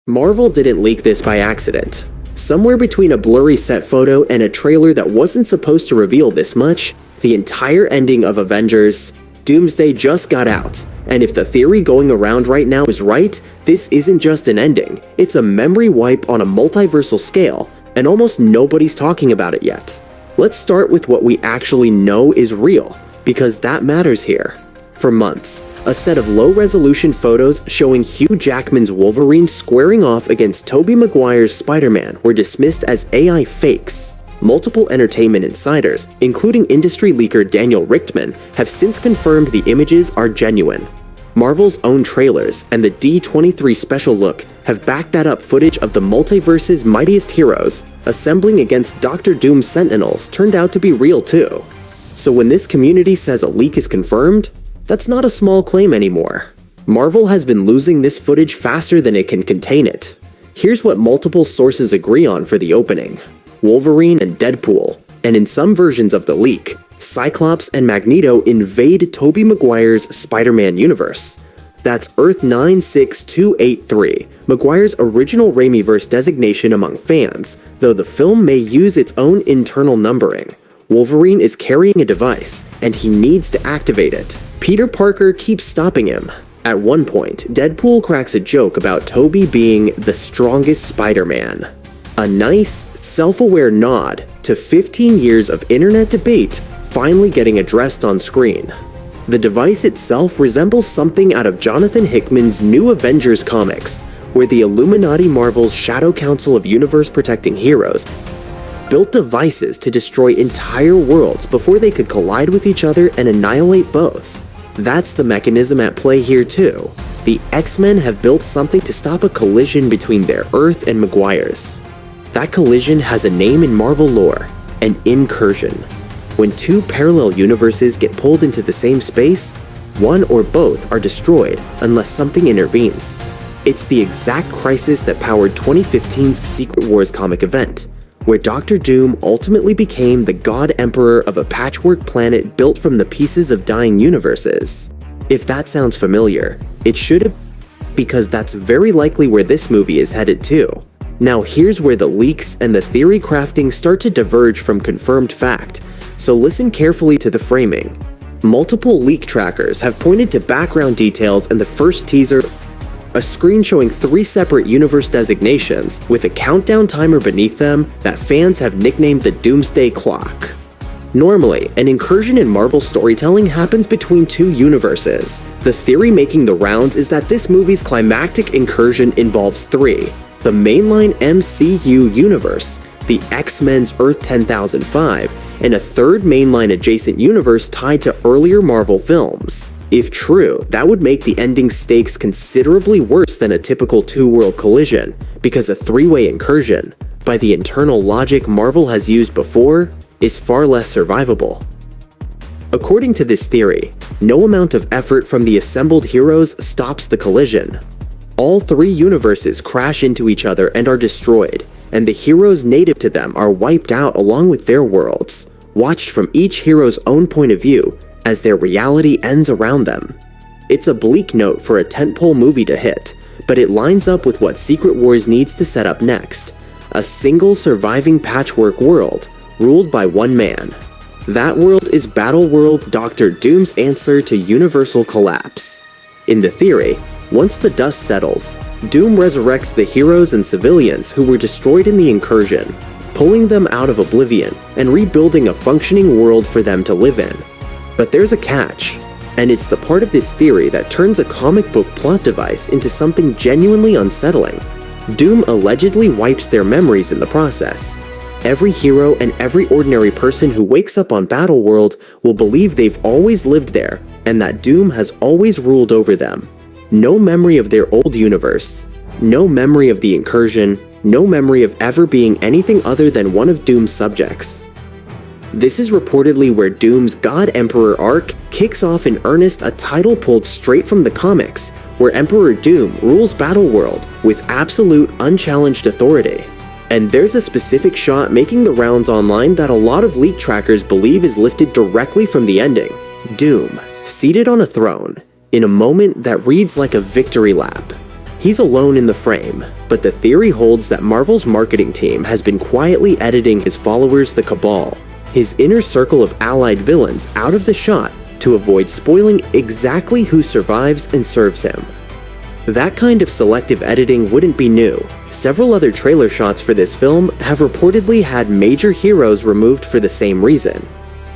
Marvel didn't leak this by accident. Somewhere between a blurry set photo and a trailer that wasn't supposed to reveal this much, the entire ending of Avengers Doomsday just got out, and if the theory going around right now is right, this isn't just an ending, it's a memory wipe on a multiversal scale, and almost nobody's talking about it yet. Let's start with what we actually know is real, because that matters here. For months, a set of low-resolution photos showing Hugh Jackman's Wolverine squaring off against Tobey Maguire's Spider-Man were dismissed as AI fakes. Multiple entertainment insiders, including industry leaker Daniel Richtman, have since confirmed the images are genuine. Marvel's own trailers and the D23 special look have backed that up. Footage of the multiverse's mightiest heroes assembling against Dr. Doom's Sentinels turned out to be real too. So when this community says a leak is confirmed, that's not a small claim anymore. Marvel has been losing this footage faster than it can contain it. Here's what multiple sources agree on for the opening. Wolverine and Deadpool, and in some versions of the leak, Cyclops and Magneto invade Tobey Maguire's Spider-Man universe. That's Earth 96283, Maguire's original Raimiverse designation among fans, though the film may use its own internal numbering. Wolverine is carrying a device, and he needs to activate it. Peter Parker keeps stopping him. At one point, Deadpool cracks a joke about Tobey being the strongest Spider-Man. A nice, self-aware nod to 15 years of internet debate finally getting addressed on screen. The device itself resembles something out of Jonathan Hickman's New Avengers comics, where the Illuminati Marvel's Shadow Council of universe-protecting heroes built devices to destroy entire worlds before they could collide with each other and annihilate both. That's the mechanism at play here too. The X-Men have built something to stop a collision between their Earth and Maguire's. That collision has a name in Marvel lore, an incursion. When two parallel universes get pulled into the same space, one or both are destroyed unless something intervenes. It's the exact crisis that powered 2015's Secret Wars comic event, where Dr. Doom ultimately became the God Emperor of a patchwork planet built from the pieces of dying universes. If that sounds familiar, it should have, because that's very likely where this movie is headed too. Now here's where the leaks and the theory crafting start to diverge from confirmed fact, so listen carefully to the framing. Multiple leak trackers have pointed to background details in the first teaser, a screen showing 3 separate universe designations with a countdown timer beneath them that fans have nicknamed the Doomsday Clock. Normally, an incursion in Marvel storytelling happens between 2 universes. The theory making the rounds is that this movie's climactic incursion involves 3. The mainline MCU universe, the X-Men's Earth 10005, and a third mainline adjacent universe tied to earlier Marvel films. If true, that would make the ending stakes considerably worse than a typical 2-world collision, because a 3-way incursion, by the internal logic Marvel has used before, is far less survivable. According to this theory, no amount of effort from the assembled heroes stops the collision. All 3 universes crash into each other and are destroyed, and the heroes native to them are wiped out along with their worlds, watched from each hero's own point of view as their reality ends around them. It's a bleak note for a tentpole movie to hit, but it lines up with what Secret Wars needs to set up next: a single surviving patchwork world, ruled by one man. That world is Battleworld Dr. Doom's answer to universal collapse. In the theory, once the dust settles, Doom resurrects the heroes and civilians who were destroyed in the incursion, pulling them out of oblivion and rebuilding a functioning world for them to live in. But there's a catch, and it's the part of this theory that turns a comic book plot device into something genuinely unsettling. Doom allegedly wipes their memories in the process. Every hero and every ordinary person who wakes up on Battleworld will believe they've always lived there and that Doom has always ruled over them. No memory of their old universe, no memory of the incursion, no memory of ever being anything other than one of Doom's subjects. This is reportedly where Doom's God Emperor arc kicks off in earnest, a title pulled straight from the comics, where Emperor Doom rules Battleworld with absolute unchallenged authority. And there's a specific shot making the rounds online that a lot of leak trackers believe is lifted directly from the ending. Doom, seated on a throne, in a moment that reads like a victory lap. He's alone in the frame, but the theory holds that Marvel's marketing team has been quietly editing his followers, the Cabal, his inner circle of allied villains, out of the shot to avoid spoiling exactly who survives and serves him. That kind of selective editing wouldn't be new. Several other trailer shots for this film have reportedly had major heroes removed for the same reason.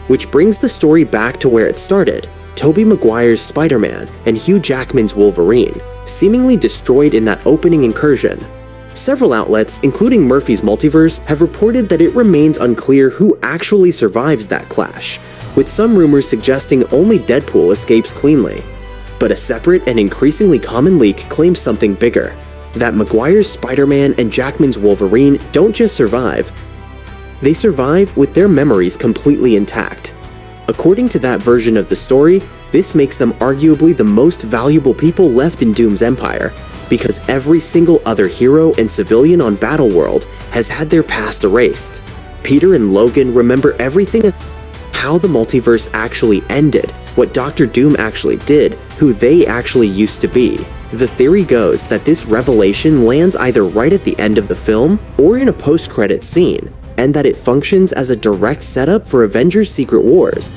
Which brings the story back to where it started, Tobey Maguire's Spider-Man and Hugh Jackman's Wolverine, seemingly destroyed in that opening incursion. Several outlets, including Murphy's Multiverse, have reported that it remains unclear who actually survives that clash, with some rumors suggesting only Deadpool escapes cleanly. But a separate and increasingly common leak claims something bigger, that Maguire's Spider-Man and Jackman's Wolverine don't just survive, they survive with their memories completely intact. According to that version of the story, this makes them arguably the most valuable people left in Doom's empire, because every single other hero and civilian on Battleworld has had their past erased. Peter and Logan remember everything, how the multiverse actually ended, what Dr. Doom actually did, who they actually used to be. The theory goes that this revelation lands either right at the end of the film or in a post-credits scene, and that it functions as a direct setup for Avengers Secret Wars.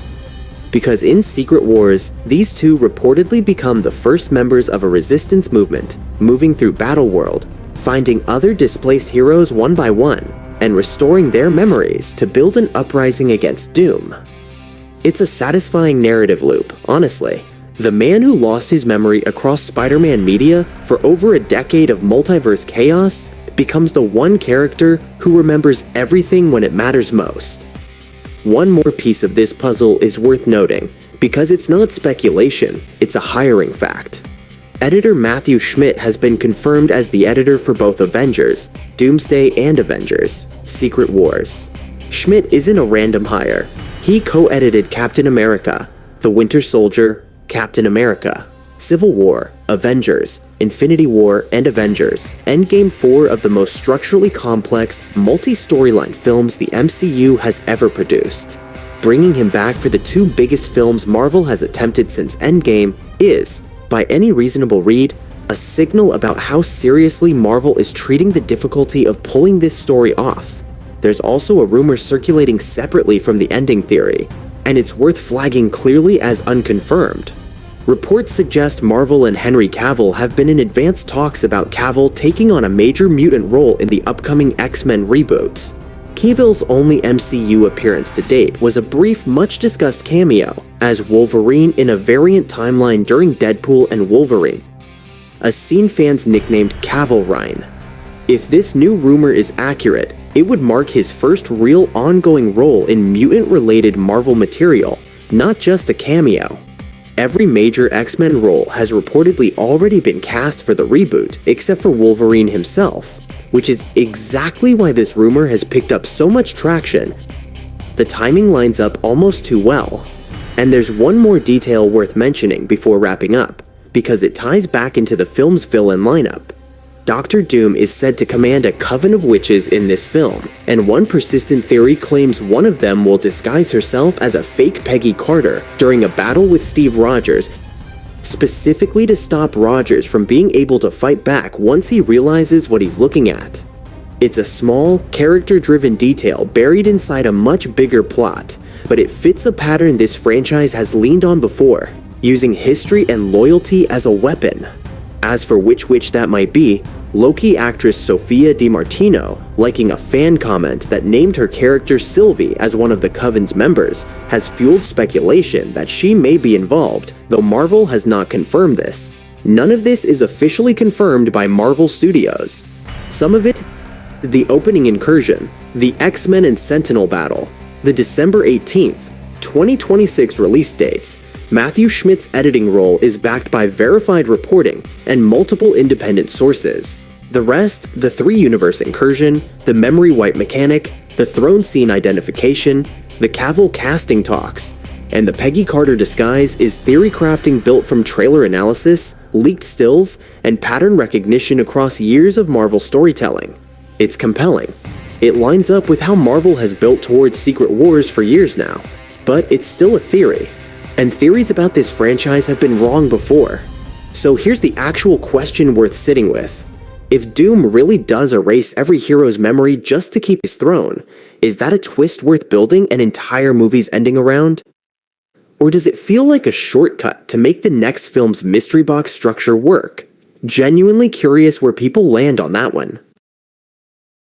Because in Secret Wars, these two reportedly become the first members of a resistance movement, moving through Battleworld, finding other displaced heroes one by one, and restoring their memories to build an uprising against Doom. It's a satisfying narrative loop, honestly. The man who lost his memory across Spider-Man media for over a decade of multiverse chaos becomes the one character who remembers everything when it matters most. One more piece of this puzzle is worth noting, because it's not speculation, it's a hiring fact. Editor Matthew Schmidt has been confirmed as the editor for both Avengers, Doomsday and Avengers, Secret Wars. Schmidt isn't a random hire. He co-edited Captain America, The Winter Soldier, Captain America, Civil War, Avengers, Infinity War, and Avengers, Endgame, 4 of the most structurally complex, multi-storyline films the MCU has ever produced. Bringing him back for the two biggest films Marvel has attempted since Endgame is, by any reasonable read, a signal about how seriously Marvel is treating the difficulty of pulling this story off. There's also a rumor circulating separately from the ending theory, and it's worth flagging clearly as unconfirmed. Reports suggest Marvel and Henry Cavill have been in advanced talks about Cavill taking on a major mutant role in the upcoming X-Men reboot. Cavill's only MCU appearance to date was a brief, much-discussed cameo as Wolverine in a variant timeline during Deadpool and Wolverine, a scene fans nicknamed Cavillrine. If this new rumor is accurate, it would mark his first real ongoing role in mutant-related Marvel material, not just a cameo. Every major X-Men role has reportedly already been cast for the reboot, except for Wolverine himself, which is exactly why this rumor has picked up so much traction. The timing lines up almost too well. And there's one more detail worth mentioning before wrapping up, because it ties back into the film's villain lineup. Dr. Doom is said to command a coven of witches in this film, and one persistent theory claims one of them will disguise herself as a fake Peggy Carter during a battle with Steve Rogers, specifically to stop Rogers from being able to fight back once he realizes what he's looking at. It's a small, character-driven detail buried inside a much bigger plot, but it fits a pattern this franchise has leaned on before, using history and loyalty as a weapon. As for which witch that might be, Loki actress Sophia DiMartino, liking a fan comment that named her character Sylvie as one of the Coven's members, has fueled speculation that she may be involved, though Marvel has not confirmed this. None of this is officially confirmed by Marvel Studios. Some of it, the opening incursion, the X-Men and Sentinel battle, the December 18th, 2026 release date. Matthew Schmidt's editing role is backed by verified reporting and multiple independent sources. The rest, the three-universe incursion, the memory wipe mechanic, the throne scene identification, the Cavill casting talks, and the Peggy Carter disguise is theory crafting built from trailer analysis, leaked stills, and pattern recognition across years of Marvel storytelling. It's compelling. It lines up with how Marvel has built towards Secret Wars for years now, but it's still a theory. And theories about this franchise have been wrong before. So here's the actual question worth sitting with. If Doom really does erase every hero's memory just to keep his throne, is that a twist worth building an entire movie's ending around? Or does it feel like a shortcut to make the next film's mystery box structure work? Genuinely curious where people land on that one.